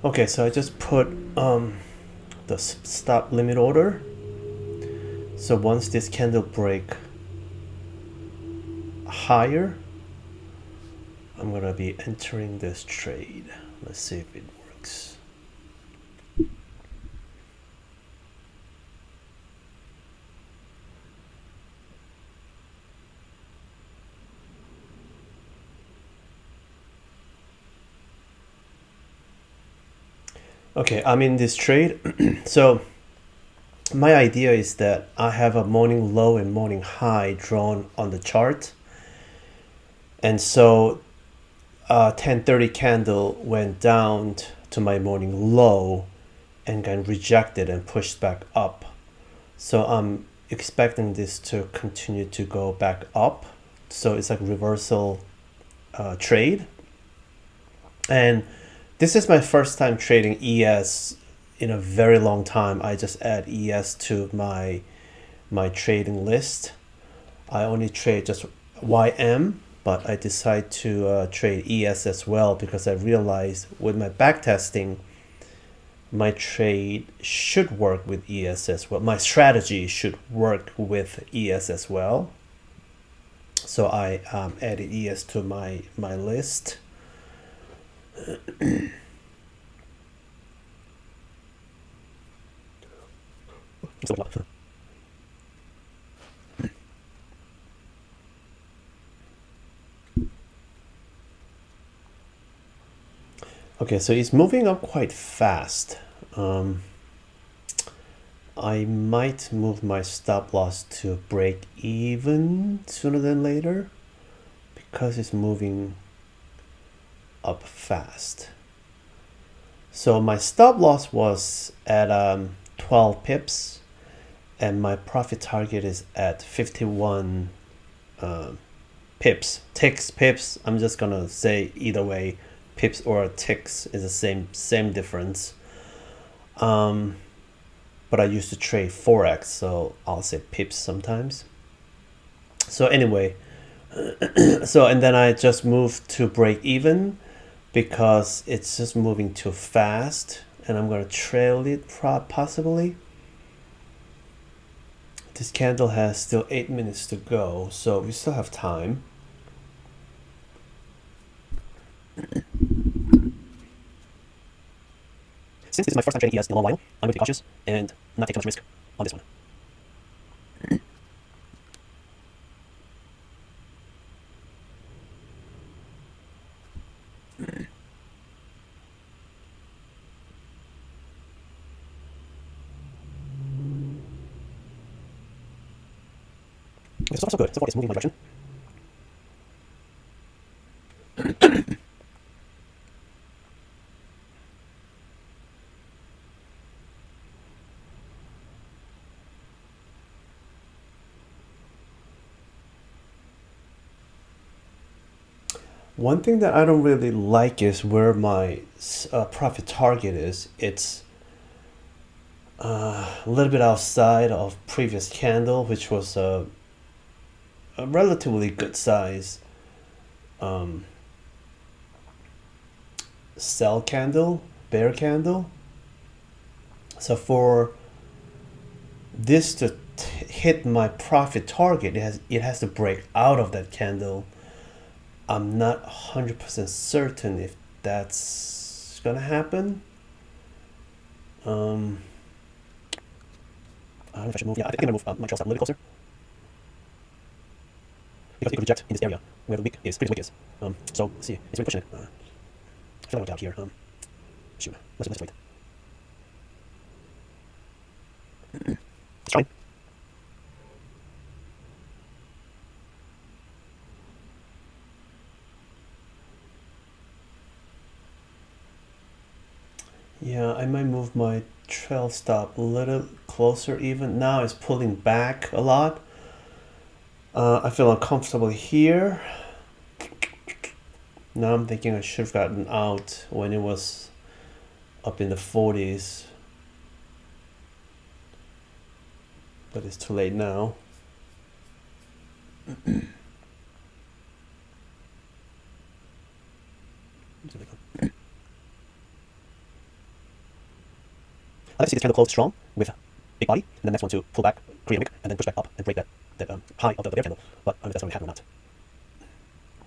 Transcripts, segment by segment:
Okay, so I just put the stop limit order. So once this candle break higher, I'm gonna be entering this trade. Let's see if it works. Okay, I'm in this trade. So my idea is that I have a morning low and morning high drawn on the chart. And so 10:30 candle went down to my morning low and got rejected and pushed back up. So I'm expecting this to continue to go back up. So it's like reversal trade. And this is my first time trading ES in a very long time. I just add ES to my trading list. I only trade just YM, but I decide to trade ES as well because I realized with my backtesting, my trade should work with ES as well. My strategy should work with ES as well. So I added ES to my list. Okay, so it's moving up quite fast. I might move my stop loss to break even sooner than later because it's moving up fast. So my stop loss was at 12 pips and my profit target is at 51 pips. Ticks, pips. I'm just gonna say either way, pips or ticks is the same difference. But I used to trade forex, so I'll say pips sometimes. So anyway, so and then I just moved to break even because it's just moving too fast, and I'm gonna trail it possibly. This candle has still 8 minutes to go, so we still have time. Since this is my first time trading ES in a long while, I'm going to be cautious and not take too much risk on this one. Okay, so far so good. So far it's moving in my direction. One thing that I don't really like is where my profit target is. It's a little bit outside of previous candle, which was a relatively good size sell candle, bear candle. So for this to hit my profit target, it has to break out of that candle. I'm not 100% certain if that's gonna happen. I don't know if I should move. Yeah, I think I'm gonna move my trail stop a little bit closer because it could reject in this area where the wick is, pretty wick is. So let's see, it's really pushing it. I feel like I went out here. Shoot, let's wait. Let's try. Yeah, I might move my trail stop a little closer even. Now it's pulling back a lot. I feel uncomfortable here. Now I'm thinking I should have gotten out when it was up in the 40s. But it's too late now. I like to see this candle close strong with big body, and the next one to pull back, create a wick, and then push back up and break that high of the bear candle. But I don't know if that's going to happen or not.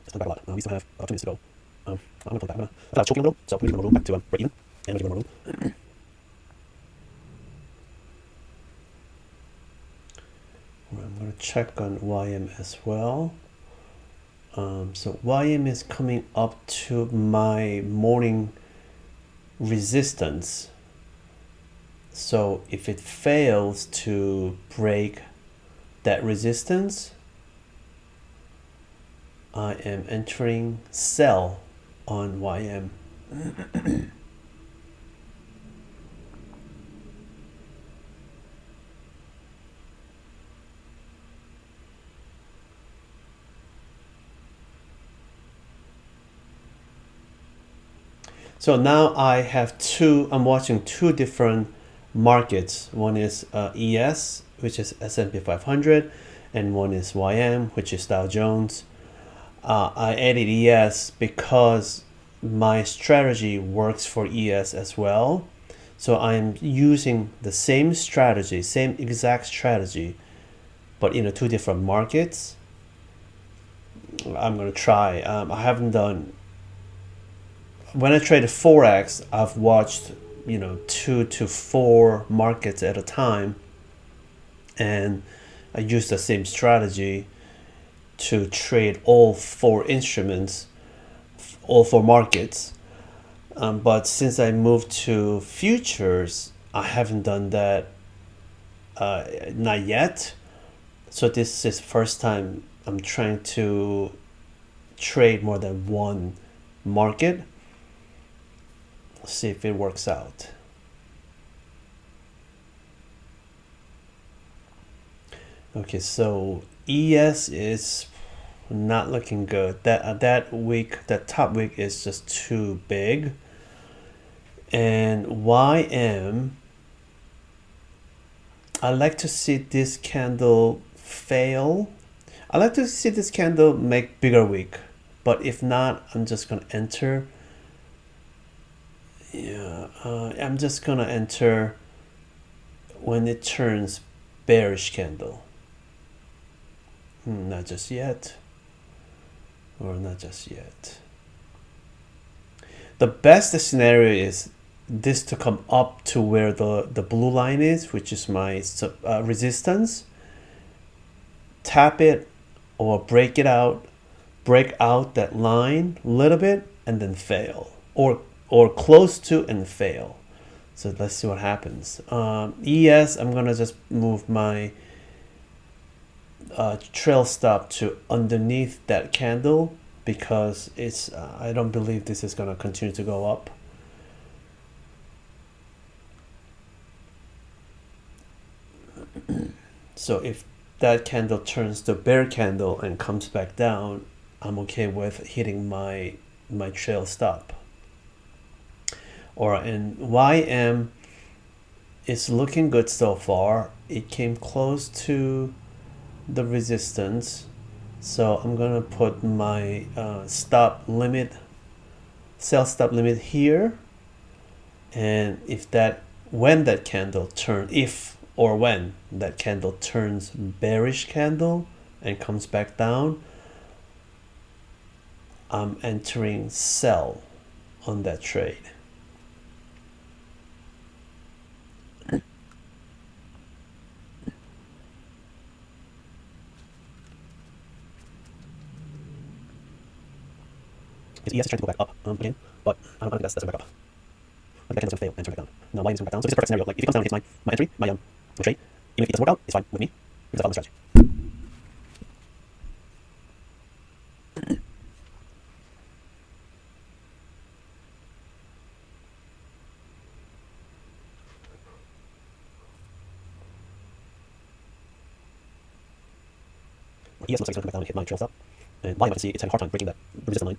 It's coming back a lot. We still have about 2 minutes to go. I'm going to pull back. I feel like choking a little, so we need to room back to break even, and we give more room. I'm going to check on YM as well. So YM is coming up to my morning resistance. So if it fails to break that resistance, I am entering sell on YM. So now I'm watching two different markets. One is ES, which is S&P 500, and one is YM, which is Dow Jones. I added ES because my strategy works for ES as well. So I'm using the same strategy, same exact strategy, but in two different markets. I'm going to try. I haven't done. When I traded Forex, I've watched 2 to 4 markets at a time, and I use the same strategy to trade all 4 instruments, all 4 markets. But since I moved to futures, I haven't done that, not yet. So this is the first time I'm trying to trade more than one market. Let's see if it works out. Okay, so ES is not looking good. That week, that top week is just too big. And YM, I like to see this candle fail. I like to see this candle make bigger wick, but if not, I'm just gonna enter. Yeah, I'm just gonna enter when it turns bearish candle. Not just yet, or not just yet. The best scenario is this to come up to where the blue line is, which is my resistance. Tap it or break it out, break out that line a little bit, and then fail, or close to and fail. So let's see what happens. ES, I'm gonna just move my trail stop to underneath that candle because it's I don't believe this is gonna continue to go up. So if that candle turns to bear candle and comes back down, I'm okay with hitting my trail stop. Or in YM, it's looking good so far. It came close to the resistance, so I'm gonna put my stop limit, sell stop limit here. And when that candle turns bearish candle and comes back down, I'm entering sell on that trade. Because ES is trying to go back up again, but I don't think that's going back up. I think that candle's going to fail and turn back down. Now YM is going back down, so this is a perfect scenario. Like if it comes down and hits my entry, my trade, even if it doesn't work out, it's fine with me because I follow the strategy. ES looks like it's going to come back down and hit my trail stop. And YM, I can see it's having a hard time breaking that resistance line.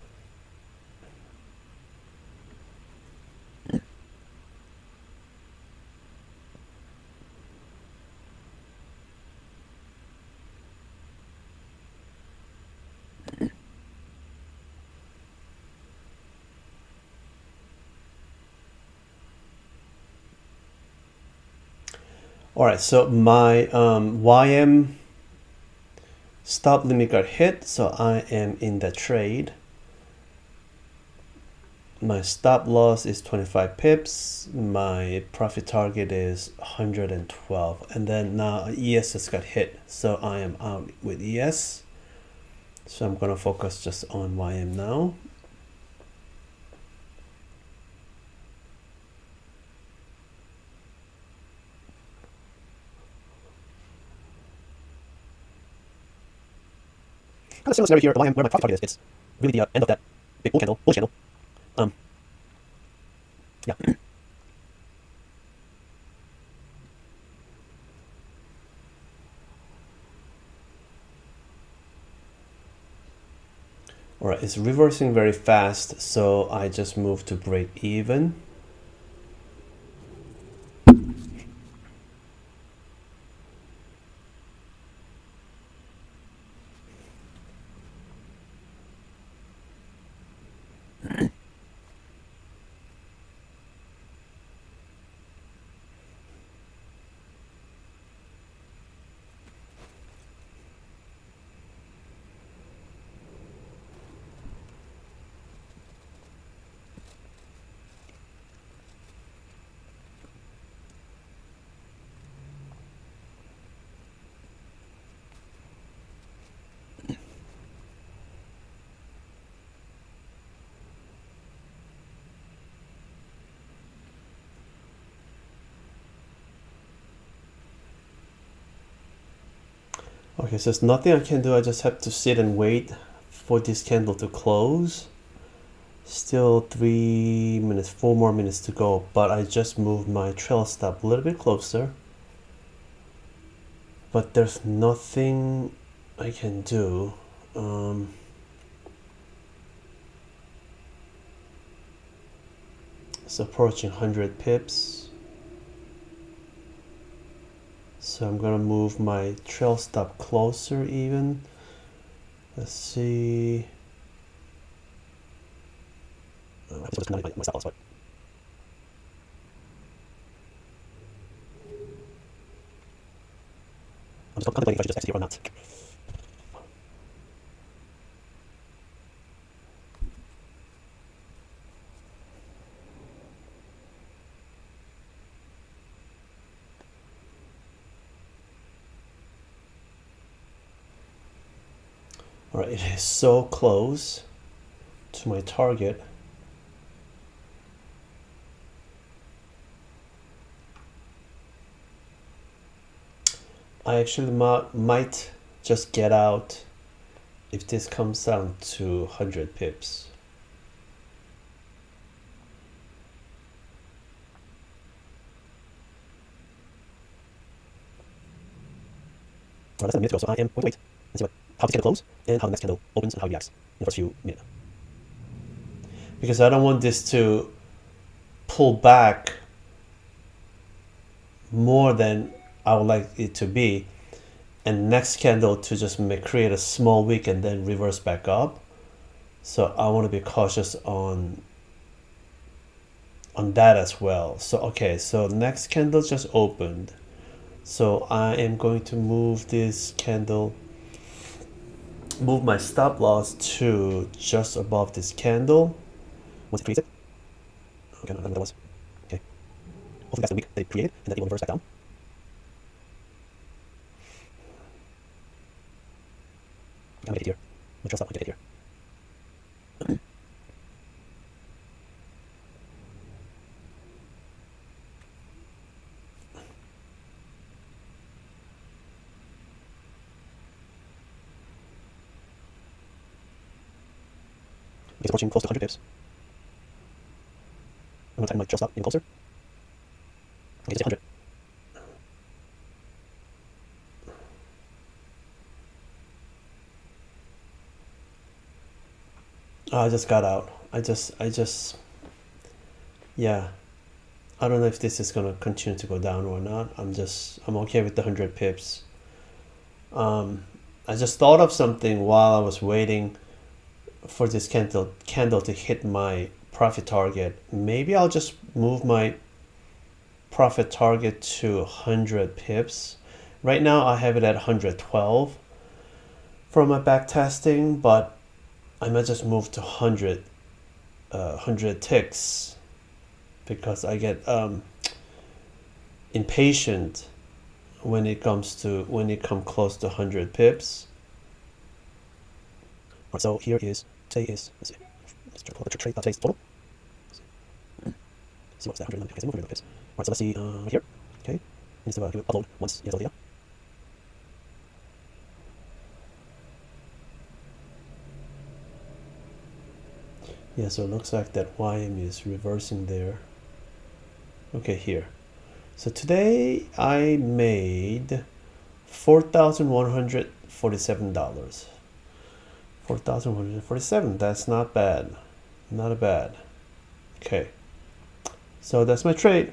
All right, so my YM stop limit got hit, so I am in the trade. My stop loss is 25 pips. My profit target is 112. And then now ES just got hit, so I am out with ES. So I'm gonna focus just on YM now. Kind of similar scenario here. The YM where my profit target is, it's really the end of that big bull candle, bullish candle. Yeah. All right, it's reversing very fast, so I just moved to break even. Okay, so there's nothing I can do. I just have to sit and wait for this candle to close. Still 3 minutes, 4 more minutes to go, but I just moved my trail stop a little bit closer. But there's nothing I can do. It's approaching 100 pips. So I'm gonna move my trail stop closer even. Let's see. Oh, I just my stop loss, but I'm just contemplating if I should just exit here or not. All right, it is so close to my target. I actually might just get out if this comes down to 100 pips. All right, that's 7 minutes ago, so I am going to wait and see how this candle closes and how the next candle opens and how it reacts in the first few minutes. Because I don't want this to pull back more than I would like it to be, and next candle to just create a small wick and then reverse back up. So I want to be cautious on that as well. So okay, so next candle just opened, so I am going to move this candle, move my stop loss to just above this candle once it creates it. Okay, no, that was okay. Hopefully that's the wick they created and then it will reverse back down. I'm gonna get it here. I'm gonna trust that one, get it here. It's approaching close to 100 pips. I'm gonna tighten my trail stop even closer. Okay, just 100. I just got out. I just, yeah. I don't know if this is gonna continue to go down or not. I'm okay with the 100 pips. I just thought of something while I was waiting for this candle to hit my profit target. Maybe I'll just move my profit target to 100 pips. Right now I have it at 112 for my back testing, but I might just move to 100 ticks because I get impatient when it come close to 100 pips. So here is today is, let's see, let's try to pull up the trade today's total. See what's that 100 pips. Alright, so let's see here. Okay, and so give it upload once you have the data. Yeah, so it looks like that YM is reversing there. Okay, here. So today I made $4,147. $4,147. That's not bad. Not bad. Okay. So that's my trade.